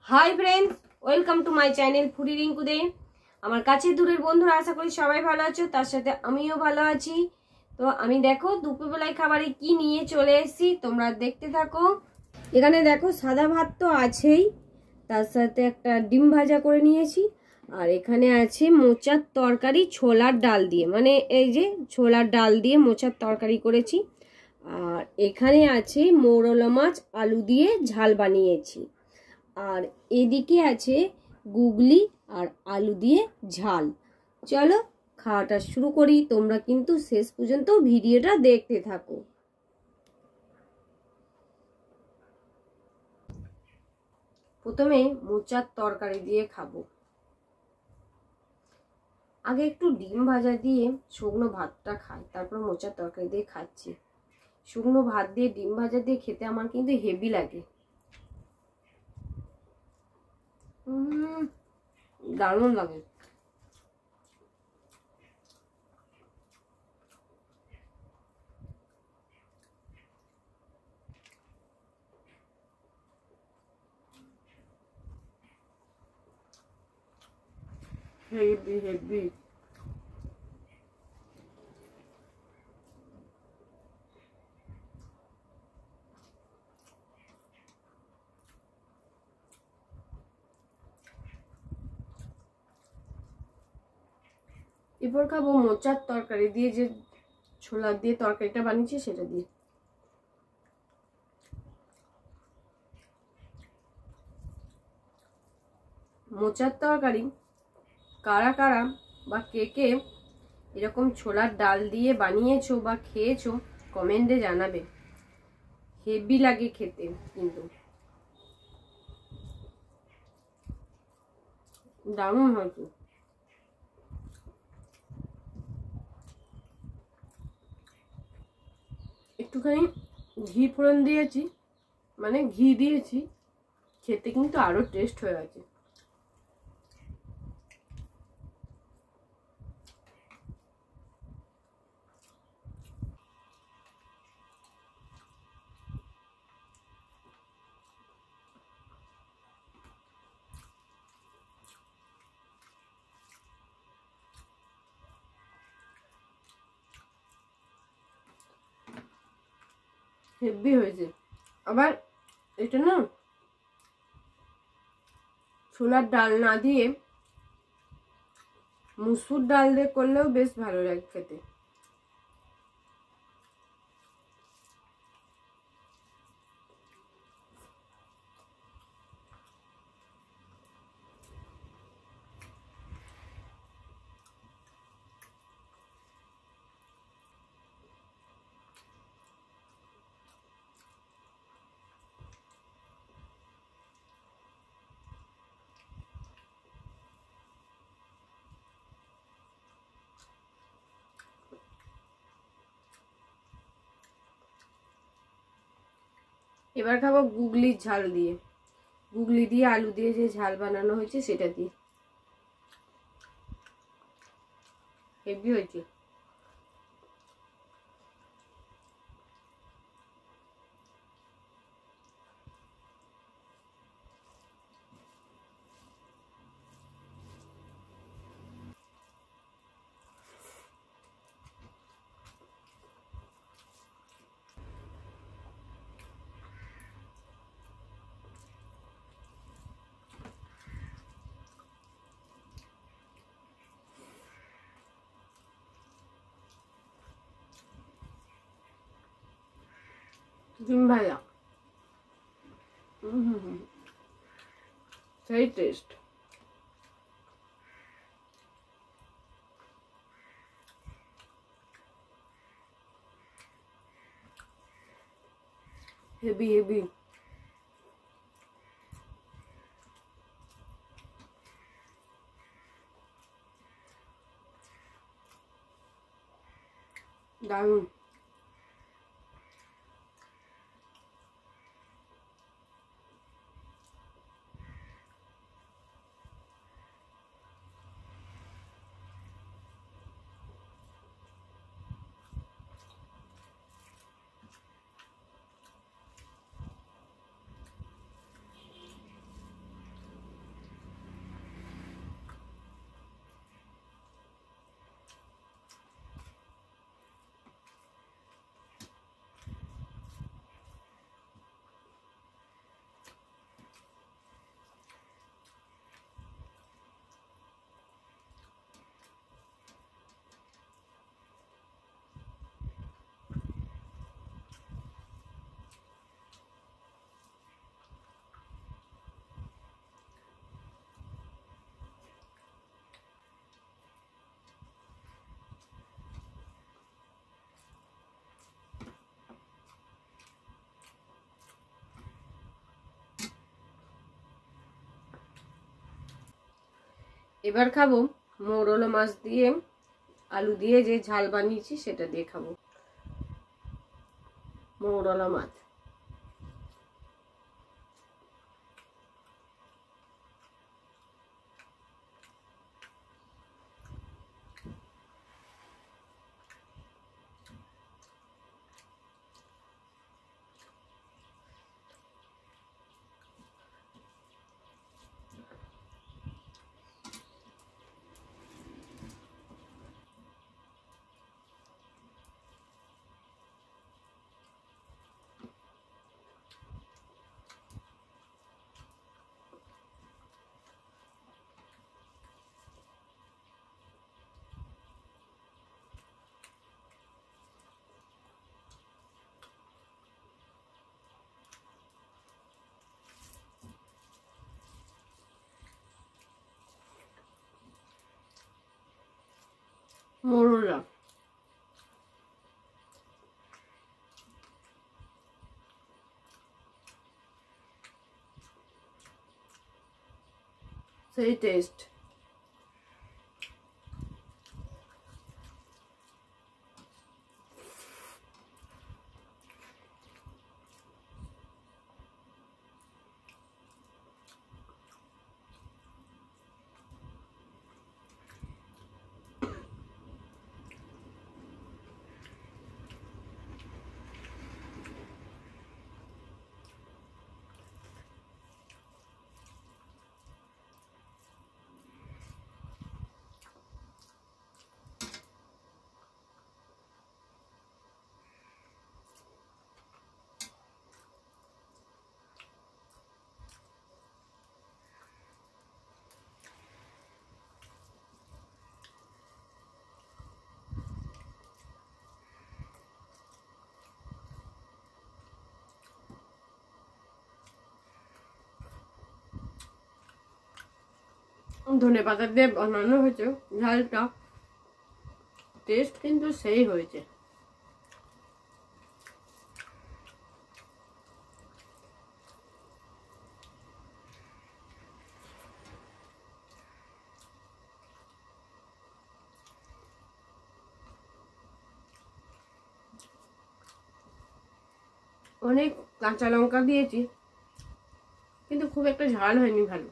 High friends, welcome to my channel foodie Rinku দে। আমার কাছে দূরের বন্ধুরা আশা করি সবাই ভালো আছো, তার সাথে আমিও ভালো আছি। তো আমি দেখো দুপুরবেলায় খাবারে কি নিয়ে চলে এসেছি, তোমরা দেখতে থাকো। এখানে দেখো সাদা ভাত তো আছেই, তার সাথে একটা ডিম ভাজা করে নিয়েছি। আর এখানে আছে মোচার তরকারি ছোলার ডাল দিয়ে, মানে এই যে ছোলার ডাল দিয়ে মোচার তরকারি করেছি। আর এখানে আছে মৌরলা মাছ আলু দিয়ে ঝাল বানিয়েছি। আর এদিকে আছে গুগলি আর আলু দিয়ে ঝাল। চলো খাওয়াটা শুরু করি, তোমরা কিন্তু শেষ পর্যন্ত ভিডিওটা দেখতে থাকো। প্রথমে মোচার তরকারি দিয়ে খাবো। আগে একটু ডিম ভাজা দিয়ে শুকনো ভাতটা খাই, তারপর মোচার তরকারি দিয়ে খাচ্ছি। শুকনো ভাত দিয়ে ডিম ভাজা দিয়ে খেতে আমার কিন্তু হেভি লাগে। দারুণ লাগে। Heavy heavy. এরপর খাবো মোচার তরকারি দিয়ে, যে ছোলা দিয়ে তরকারিটা বানিয়েছি সেটা দিয়ে। মোচার তরকারি কারা কারা বা কে কে এরকম ছোলার ডাল দিয়ে বানিয়েছো বা খেয়েছো কমেন্টে জানাবে। হেভি লাগে খেতে, কিন্তু দারুণ হয়তো। একটুখানি ঘি ফোড়ন দিয়েছি, মানে ঘি দিয়েছি, খেতে কিন্তু আরো টেস্ট হয়ে আছে। হেভি হয়েছে। আবার এটা না ছোলার ডাল না দিয়ে মুসুর ডাল দিয়ে করলেও বেশ ভালো লাগে খেতে। এবার খাবো গুগলির ঝাল দিয়ে, গুগলি দিয়ে আলু দিয়ে যে ঝাল বানানো হয়েছে সেটা দিয়ে। হেভি হয়েছে। ডিম ভাজা সেই টেস্ট। Heavy heavy. দারুণ। এবার খাবো মৌরলা মাছ দিয়ে আলু দিয়ে যে ঝাল বানিয়েছি সেটা দিয়ে খাবো। মৌরলা মাছ মৌরলা সেই টেস্ট। ধনেপাতা দিয়ে বানানো হয়েছে ঝালটা, টেস্ট কিন্তু সেই হয়েছে। অনেক কাঁচা লঙ্কা দিয়েছি কিন্তু খুব একটা ঝাল হয়নি, ভালো।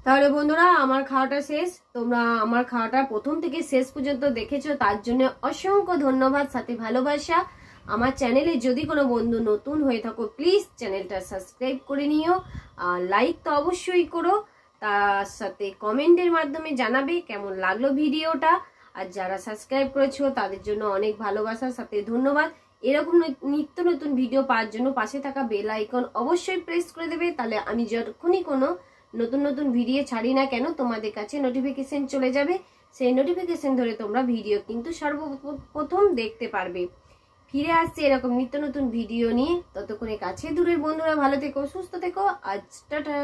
তাহলে বন্ধুরা আমার খাওয়াটা শেষ। তোমরা আমার খাওয়াটা প্রথম থেকে শেষ পর্যন্ত দেখেছো, তার জন্য অসংখ্য ধন্যবাদ, সাথে ভালোবাসা। আমার চ্যানেলে যদি কোনো বন্ধু নতুন হয়ে থাকো প্লিজ চ্যানেলটা সাবস্ক্রাইব করে নিও, আর লাইক তো অবশ্যই করো, তার সাথে কমেন্টের মাধ্যমে জানাবে কেমন লাগলো ভিডিওটা। আর যারা সাবস্ক্রাইব করেছো তাদের জন্য অনেক ভালোবাসার সাথে ধন্যবাদ। এরকম নিত্য নতুন ভিডিও পাওয়ার জন্য পাশে থাকা বেল আইকন অবশ্যই প্রেস করে দেবে, তাহলে আমি যখনই কোনো নতুন নতুন ভিডিও ছাড়ি না কেন তোমাদের কাছে নোটিফিকেশন চলে যাবে। সেই নোটিফিকেশন ধরে তোমরা ভিডিও কিন্তু সর্বপ্রথম দেখতে পারবে। ফিরে আসছে এরকম নিত্য নতুন ভিডিও নিয়ে, ততক্ষণে কাছে দূরের বন্ধুরা ভালো থেকো, সুস্থ থেকো। আজ টাটা।